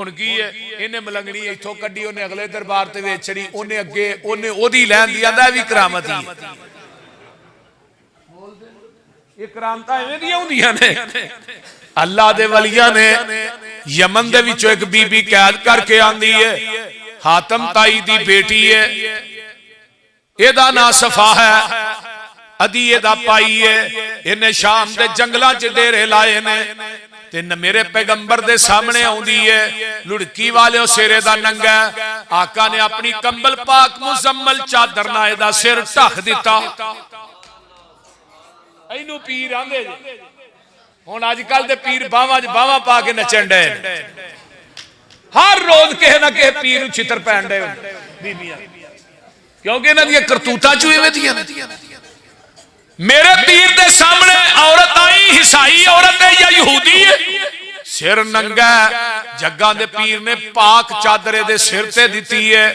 हुण की है इन्हें मलंगनी इथों कड्डी उन्हें अगले दरबार ते वेच छड़ी उन्हें अगे उन्हें ओदी लैन दी आंदा भी करामत ही ये करामतां इवें दी हुंदियां ने। अल्लाह दे वलियां ने यमन दे विचों एक बीबी कैद करके आंदी है, हातम ताई दी बेटी है, एदा नाम सफा है, अदी एदा पाई है, इन्हें शाम दे जंगलां च डेरे लाए ने ते मेरे पैगंबर दे सामने आउंदी है लुड़की वाले सिरे दा नंगा। आका ने अपनी कंबल पाक मुजम्मल चादर नाल दा सिर ढक दिता। इनू पीर आंदे हुण अजकल दे पीर बावां च बावां पा के नचण डे, हर रोज किसे ना किसे पीर नूं छितर पैण डे बीबियां, क्योंकि इन्हां दी करतूतां चों इवें दियां ने। मेरे पीर के सामने औरत आई, ईसाई औरत है या यहूदी है, सिर नंगा, जग्गा दे पीर ने पाक चादरे दे सिर ते दिती है।